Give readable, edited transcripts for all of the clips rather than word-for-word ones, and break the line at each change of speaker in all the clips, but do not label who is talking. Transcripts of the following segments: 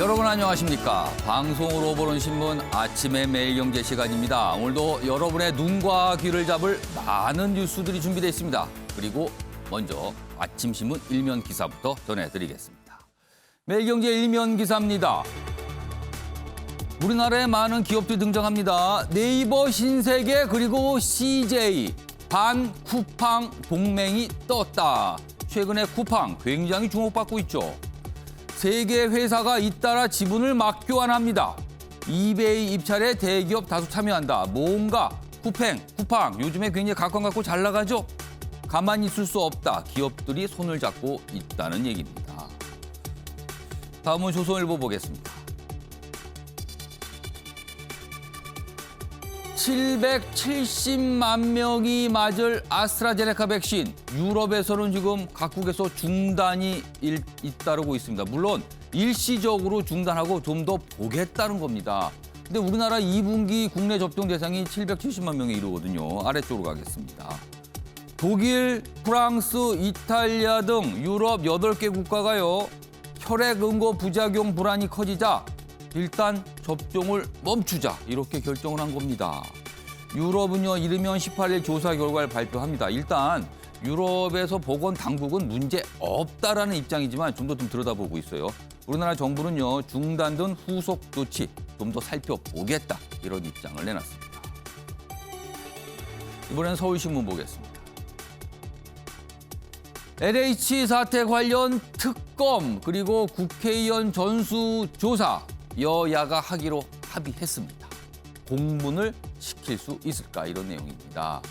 여러분 안녕하십니까? 방송으로 보는 신문 아침의 매일경제 시간입니다. 오늘도 여러분의 눈과 귀를 잡을 많은 뉴스들이 준비되어 있습니다. 그리고 먼저 아침 신문 일면 기사부터 전해드리겠습니다. 매일경제 일면 기사입니다. 우리나라에 많은 기업들이 등장합니다. 네이버, 신세계 그리고 CJ, 반 쿠팡 동맹이 떴다. 최근에 쿠팡 굉장히 주목받고 있죠. 세 개 회사가 잇따라 지분을 맞교환합니다. 이베이 입찰에 대기업 다수 참여한다. 뭔가 쿠팡 요즘에 굉장히 각광받고 잘 나가죠? 가만히 있을 수 없다. 기업들이 손을 잡고 있다는 얘기입니다. 다음은 조선일보 보겠습니다. 770만 명이 맞을 아스트라제네카 백신. 유럽에서는 지금 각국에서 중단이 잇따르고 있습니다. 물론 일시적으로 중단하고 좀 더 보겠다는 겁니다. 근데 우리나라 2분기 국내 접종 대상이 770만 명에 이르거든요. 아래쪽으로 가겠습니다. 독일, 프랑스, 이탈리아 등 유럽 8개 국가가요. 혈액 응고 부작용 불안이 커지자 일단 접종을 멈추자 이렇게 결정을 한 겁니다. 유럽은요 이르면 18일 조사 결과를 발표합니다. 일단 유럽에서 보건당국은 문제 없다라는 입장이지만 좀 더 들여다보고 있어요. 우리나라 정부는요 중단된 후속 조치 좀 더 살펴보겠다 이런 입장을 내놨습니다. 이번엔 서울신문 보겠습니다. LH 사태 관련 특검 그리고 국회의원 전수조사 여야가 하기로 합의했습니다. 공문을 시킬 수 있을까 이런 내용입니다.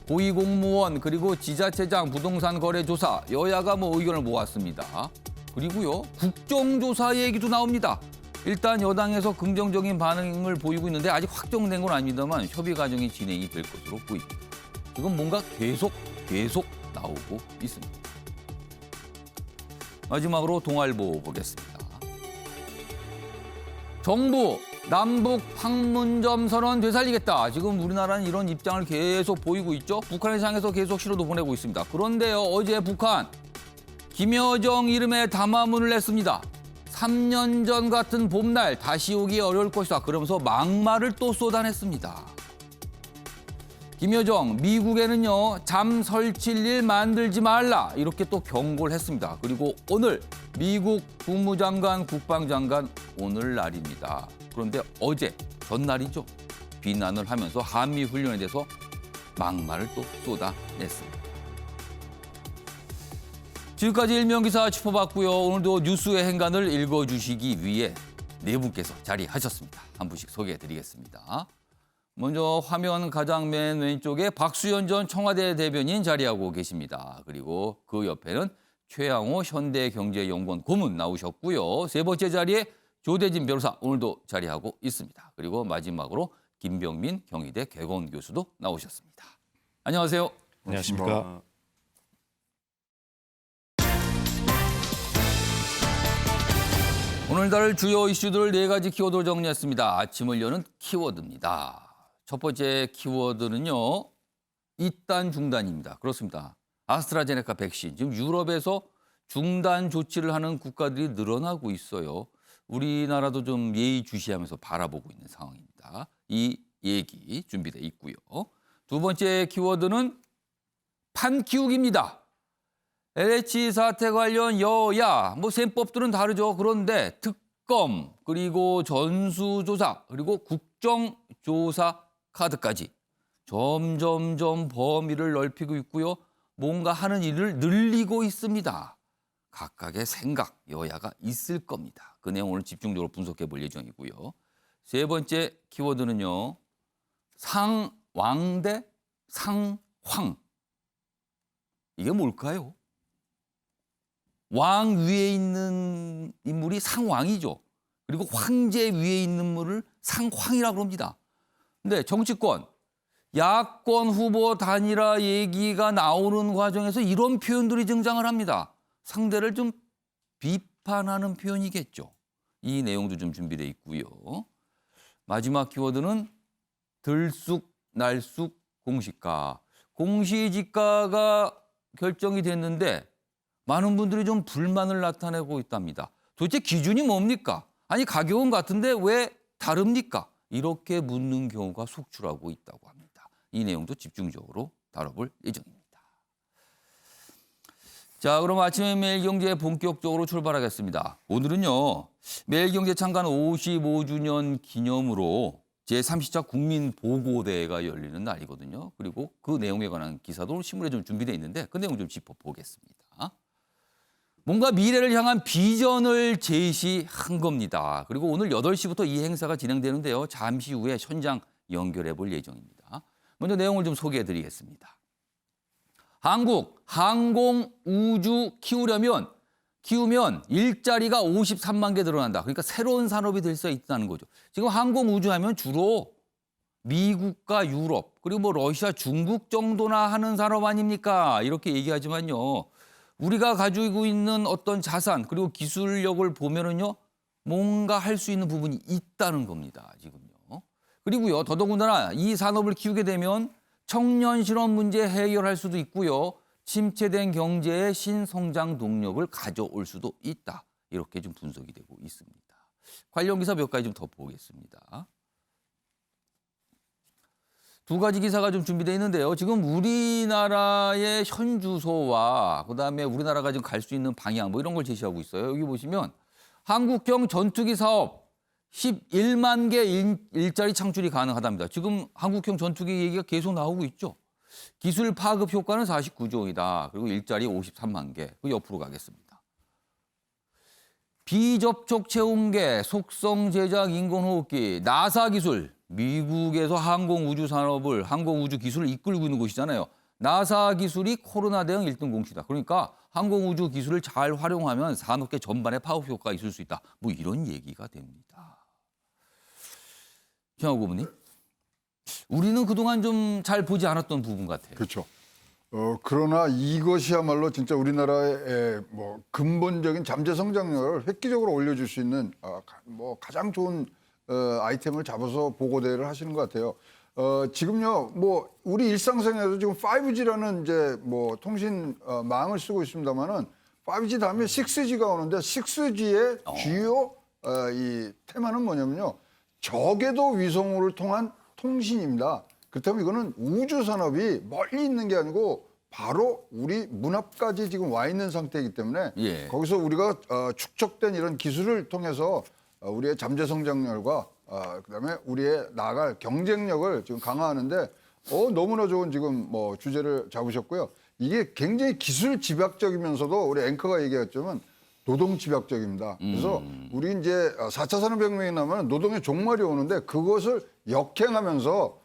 고위공무원 그리고 지자체장 부동산 거래 조사 여야가 의견을 모았습니다. 그리고요 국정조사 얘기도 나옵니다. 일단 여당에서 긍정적인 반응을 보이고 있는데 아직 확정된 건 아닙니다만 협의 과정이 진행이 될 것으로 보입니다. 지금 뭔가 계속 나오고 있습니다. 마지막으로 동아일보 보겠습니다. 정부 남북 판문점 선언 되살리겠다. 지금 우리나라는 이런 입장을 계속 보이고 있죠. 북한을 향해서 계속 시로도 보내고 있습니다. 그런데요 어제 북한 김여정 이름의 담화문을 냈습니다. 3년 전 같은 봄날 다시 오기 어려울 것이다. 그러면서 막말을 또 쏟아냈습니다. 김여정 미국에는요 잠 설칠 일 만들지 말라 이렇게 또 경고를 했습니다. 그리고 오늘 미국 국무장관 국방장관 오늘 날입니다. 그런데 어제 전날이죠. 비난을 하면서 한미 훈련에 대해서 막말을 또 쏟아냈습니다. 지금까지 일면기사 짚어봤고요. 오늘도 뉴스의 행간을 읽어주시기 위해 네 분께서 자리하셨습니다. 한 분씩 소개해드리겠습니다. 먼저 화면 가장 맨 왼쪽에 박수현 전 청와대 대변인 자리하고 계십니다. 그리고 그 옆에는 최양호 현대경제연구원 고문 나오셨고요. 세 번째 자리에 조대진 변호사 오늘도 자리하고 있습니다. 그리고 마지막으로 김병민 경희대 개건 교수도 나오셨습니다. 안녕하세요.
안녕하십니까.
오늘 다룰 주요 이슈들 네 가지 키워드로 정리했습니다. 아침을 여는 키워드입니다. 첫 번째 키워드는요. 이단 중단입니다. 그렇습니다. 아스트라제네카 백신. 지금 유럽에서 중단 조치를 하는 국가들이 늘어나고 있어요. 우리나라도 좀 예의주시하면서 바라보고 있는 상황입니다. 이 얘기 준비돼 있고요. 두 번째 키워드는 판키우기입니다. LH 사태 관련 여야, 셈법들은 다르죠. 그런데 특검, 그리고 전수조사, 그리고 국정조사 카드까지 점점점 범위를 넓히고 있고요. 뭔가 하는 일을 늘리고 있습니다. 각각의 생각, 여야가 있을 겁니다. 그 내용 오늘 집중적으로 분석해 볼 예정이고요. 세 번째 키워드는요. 상왕 대 상황. 이게 뭘까요? 왕 위에 있는 인물이 상왕이죠. 그리고 황제 위에 있는 인물을 상황이라고 합니다. 근데 정치권, 야권 후보 단일화 얘기가 나오는 과정에서 이런 표현들이 등장을 합니다. 상대를 좀 비판하는 표현이겠죠. 이 내용도 좀 준비되어 있고요. 마지막 키워드는 들쑥, 날쑥, 공시가. 공시지가가 결정이 됐는데 많은 분들이 좀 불만을 나타내고 있답니다. 도대체 기준이 뭡니까? 아니 가격은 같은데 왜 다릅니까? 이렇게 묻는 경우가 속출하고 있다고 합니다. 이 내용도 집중적으로 다뤄볼 예정입니다. 자, 그럼 아침에 매일경제 본격적으로 출발하겠습니다. 오늘은요, 매일경제 창간 55주년 기념으로 제30차 국민보고대회가 열리는 날이거든요. 그리고 그 내용에 관한 기사도 신문에 좀 준비되어 있는데 그 내용 좀 짚어보겠습니다. 뭔가 미래를 향한 비전을 제시한 겁니다. 그리고 오늘 8시부터 이 행사가 진행되는데요. 잠시 후에 현장 연결해 볼 예정입니다. 먼저 내용을 좀 소개해 드리겠습니다. 한국 항공 우주 키우면 일자리가 53만 개 늘어난다. 그러니까 새로운 산업이 될 수 있다는 거죠. 지금 항공 우주 하면 주로 미국과 유럽 그리고 뭐 러시아, 중국 정도나 하는 산업 아닙니까? 이렇게 얘기하지만요. 우리가 가지고 있는 어떤 자산 그리고 기술력을 보면은요. 뭔가 할 수 있는 부분이 있다는 겁니다. 지금요. 그리고요. 더더군다나 이 산업을 키우게 되면 청년 실업 문제 해결할 수도 있고요. 침체된 경제의 신성장 동력을 가져올 수도 있다. 이렇게 좀 분석이 되고 있습니다. 관련 기사 몇 가지 좀 더 보겠습니다. 두 가지 기사가 좀 준비되어 있는데요. 지금 우리나라의 현 주소와 그다음에 우리나라가 지금 갈 수 있는 방향 뭐 이런 걸 제시하고 있어요. 여기 보시면 한국형 전투기 사업 11만 개 일자리 창출이 가능하답니다. 지금 한국형 전투기 얘기가 계속 나오고 있죠. 기술 파급 효과는 49조 원이다. 그리고 일자리 53만 개. 그 옆으로 가겠습니다. 비접촉 체온계, 속성 제작 인공호흡기, 나사 기술. 미국에서 항공우주 산업을, 항공우주 기술을 이끌고 있는 곳이잖아요. 나사 기술이 코로나 대응 1등 공시다. 그러니까 항공우주 기술을 잘 활용하면 산업계 전반에 파급 효과가 있을 수 있다. 뭐 이런 얘기가 됩니다. 김학우 고문님, 우리는 그동안 좀 잘 보지 않았던 부분 같아요.
그렇죠. 그러나 이것이야말로 진짜 우리나라의 뭐 근본적인 잠재 성장률을 획기적으로 올려줄 수 있는 뭐 가장 좋은 아이템을 잡아서 보고대회를 하시는 것 같아요. 지금요, 뭐 우리 일상생활에서 지금 5G라는 이제 뭐 통신 망을 쓰고 있습니다만은 5G 다음에 6G가 오는데 6G의 주요 이 테마는 뭐냐면요, 적외도 위성을 통한 통신입니다. 그렇다면 이거는 우주 산업이 멀리 있는 게 아니고 바로 우리 문 앞까지 지금 와 있는 상태이기 때문에 거기서 우리가 축적된 이런 기술을 통해서 우리의 잠재 성장률과 그다음에 우리의 나아갈 경쟁력을 지금 강화하는데 너무나 좋은 지금 뭐 주제를 잡으셨고요. 이게 굉장히 기술 집약적이면서도 우리 앵커가 얘기했지만 노동 집약적입니다. 그래서 우리 이제 4차 산업혁명이 나면 노동의 종말이 오는데 그것을 역행하면서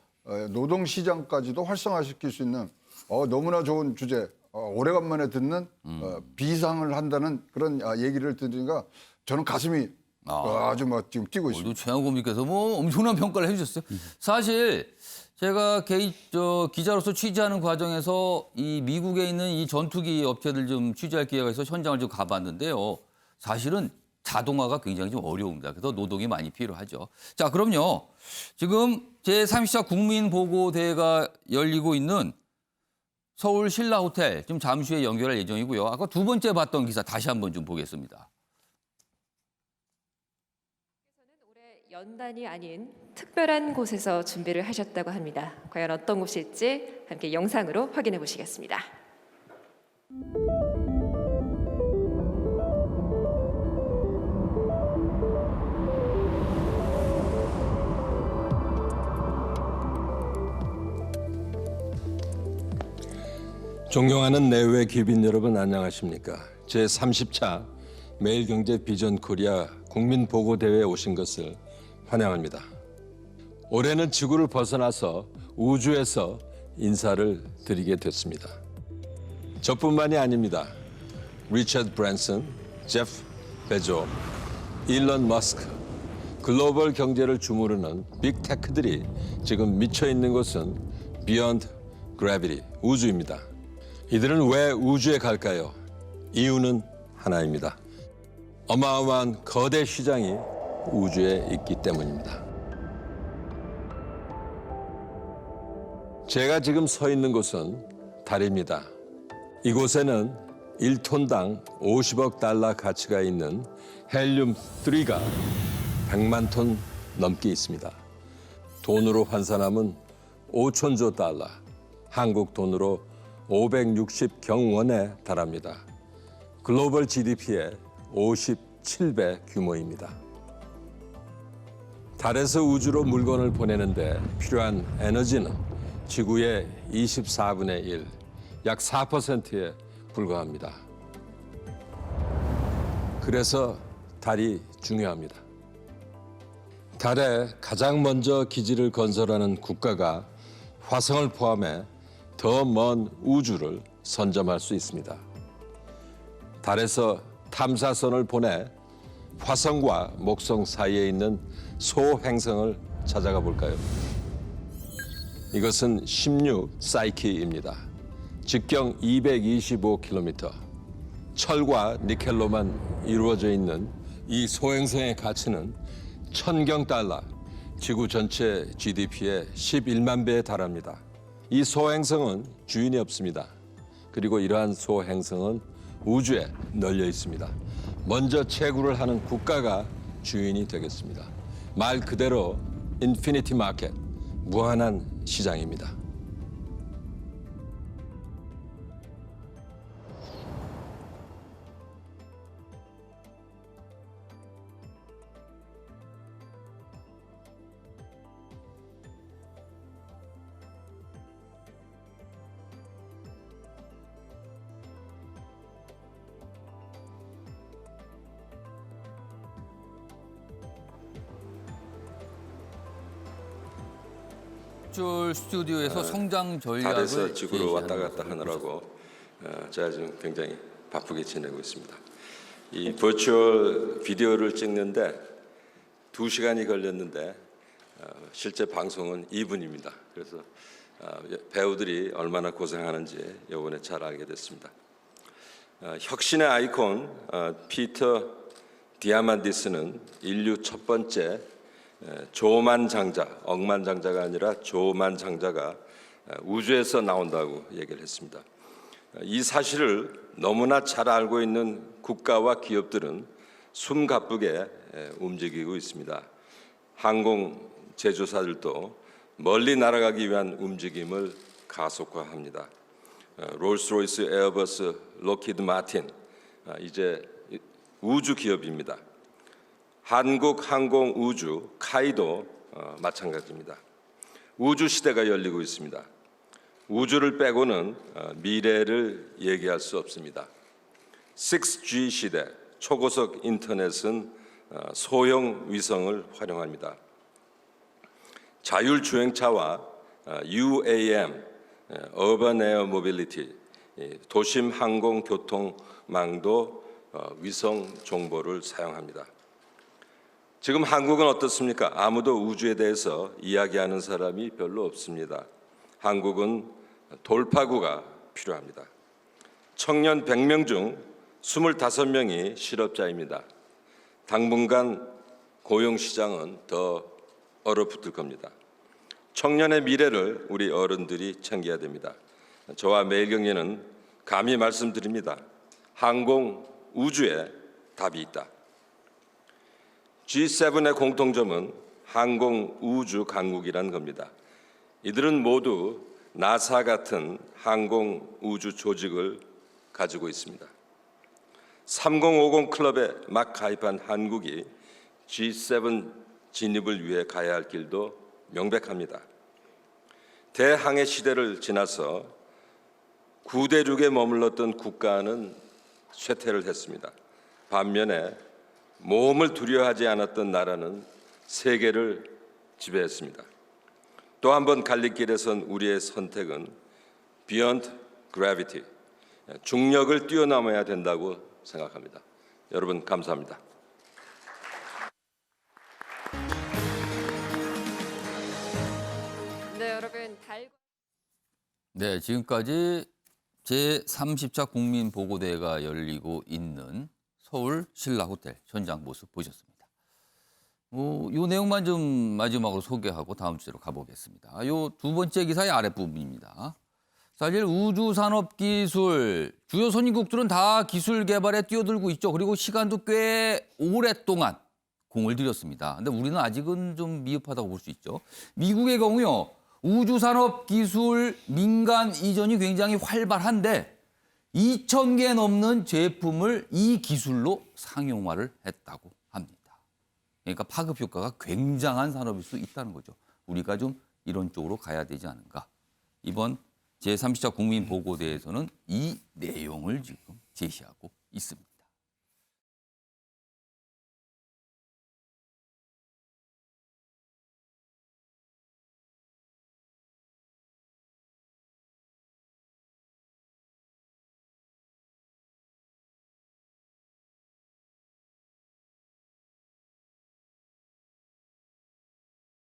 노동 시장까지도 활성화시킬 수 있는 너무나 좋은 주제, 오래간만에 듣는 비상을 한다는 그런 얘기를 들으니까 저는 가슴이 아주 막 지금 뛰고 있습니다.
오늘도 최영호 고문님께서 뭐 엄청난 평가를 해주셨어요. 사실 제가 기자로서 취재하는 과정에서 이 미국에 있는 이 전투기 업체들 좀 취재할 기회가 있어서 현장을 좀 가봤는데요. 사실은 자동화가 굉장히 좀 어려웁니다. 그래서 노동이 많이 필요하죠. 자, 그럼요. 지금 제30차 국민보고대회가 열리고 있는 서울 신라호텔 좀 잠시 후에 연결할 예정이고요. 아까 두 번째 봤던 기사 다시 한번 좀 보겠습니다.
연단이 아닌 특별한 곳에서 준비를 하셨다고 합니다. 과연 어떤 곳일지 함께 영상으로 확인해 보시겠습니다.
존경하는 내외 귀빈 여러분 안녕하십니까? 제30차 매일경제 비전 코리아 국민보고대회에 오신 것을 환영합니다. 올해는 지구를 벗어나서 우주에서 인사를 드리게 됐습니다. 저뿐만이 아닙니다. 리처드 브랜슨, 제프 베조, 일론 머스크, 글로벌 경제를 주무르는 빅테크들이 지금 미쳐 있는 곳은 비욘드 그래비티, 우주입니다. 이들은 왜 우주에 갈까요? 이유는 하나입니다. 어마어마한 거대 시장이 우주에 있기 때문입니다. 제가 지금 서 있는 곳은 달입니다. 이곳에는 1톤당 50억 달러 가치가 있는 헬륨-3가 100만 톤 넘게 있습니다. 돈으로 환산하면 5천조 달러, 한국 돈으로 560경 원에 달합니다. 글로벌 GDP의 57배 규모입니다. 달에서 우주로 물건을 보내는데 필요한 에너지는 지구의 24분의 1, 약 4%에 불과합니다. 그래서 달이 중요합니다. 달에 가장 먼저 기지를 건설하는 국가가 화성을 포함해 더 먼 우주를 선점할 수 있습니다. 달에서 탐사선을 보내 화성과 목성 사이에 있는 소행성을 찾아가 볼까요? 이것은 16 사이키입니다. 직경 225km, 철과 니켈로만 이루어져 있는 이 소행성의 가치는 1,000경 달러, 지구 전체 GDP의 11만 배에 달합니다. 이 소행성은 주인이 없습니다. 그리고 이러한 소행성은 우주에 널려 있습니다. 먼저 채굴을 하는 국가가 주인이 되겠습니다. 말 그대로 인피니티 마켓, 무한한 시장입니다.
줄 스튜디오에서 성장 전략을
달에서 지구로 왔다
제시하는
갔다
모습을
하느라고 제가 지금 굉장히 바쁘게 지내고 있습니다. 이 버추얼 비디오를 찍는데 2시간이 걸렸는데 실제 방송은 2분입니다. 그래서 배우들이 얼마나 고생하는지 이번에 잘 알게 됐습니다. 혁신의 아이콘 피터 디아만디스는 인류 첫 번째 조만장자, 억만장자가 아니라 조만장자가 우주에서 나온다고 얘기를 했습니다. 이 사실을 너무나 잘 알고 있는 국가와 기업들은 숨가쁘게 움직이고 있습니다. 항공 제조사들도 멀리 날아가기 위한 움직임을 가속화합니다. 롤스로이스, 에어버스, 록히드 마틴, 이제 우주 기업입니다. 한국항공우주, 카이도 마찬가지입니다. 우주 시대가 열리고 있습니다. 우주를 빼고는 미래를 얘기할 수 없습니다. 6G 시대, 초고속 인터넷은 소형 위성을 활용합니다. 자율주행차와 UAM, Urban Air Mobility, 도심 항공 교통망도 위성 정보를 사용합니다. 지금 한국은 어떻습니까? 아무도 우주에 대해서 이야기하는 사람이 별로 없습니다. 한국은 돌파구가 필요합니다. 청년 100명 중 25명이 실업자입니다. 당분간 고용시장은 더 얼어붙을 겁니다. 청년의 미래를 우리 어른들이 챙겨야 됩니다. 저와 매일경제는 감히 말씀드립니다. 항공 우주에 답이 있다. G7의 공통점은 항공 우주 강국이라는 겁니다. 이들은 모두 나사 같은 항공 우주 조직을 가지고 있습니다. 3050 클럽에 막 가입한 한국이 G7 진입을 위해 가야 할 길도 명백합니다. 대항해 시대를 지나서 구대륙에 머물렀던 국가는 쇠퇴를 했습니다. 반면에 모험을 두려워하지 않았던 나라는 세계를 지배했습니다. 또 한 번 갈림길에 선 우리의 선택은 Beyond Gravity, 중력을 뛰어넘어야 된다고 생각합니다. 여러분 감사합니다.
네, 여러분
네, 지금까지 제30차 국민보고대회가 열리고 있는 서울 신라호텔 현장 모습 보셨습니다. 이 내용만 좀 마지막으로 소개하고 다음 주제로 가보겠습니다. 이 두 번째 기사의 아랫부분입니다. 사실 우주산업기술 주요 선진국들은 다 기술 개발에 뛰어들고 있죠. 그리고 시간도 꽤 오랫동안 공을 들였습니다. 근데 우리는 아직은 좀 미흡하다고 볼 수 있죠. 미국의 경우요. 우주산업기술 민간 이전이 굉장히 활발한데 2,000개 넘는 제품을 이 기술로 상용화를 했다고 합니다. 그러니까 파급 효과가 굉장한 산업일 수 있다는 거죠. 우리가 좀 이런 쪽으로 가야 되지 않은가. 이번 제3지차 국민보고대에서는 이 내용을 지금 제시하고 있습니다.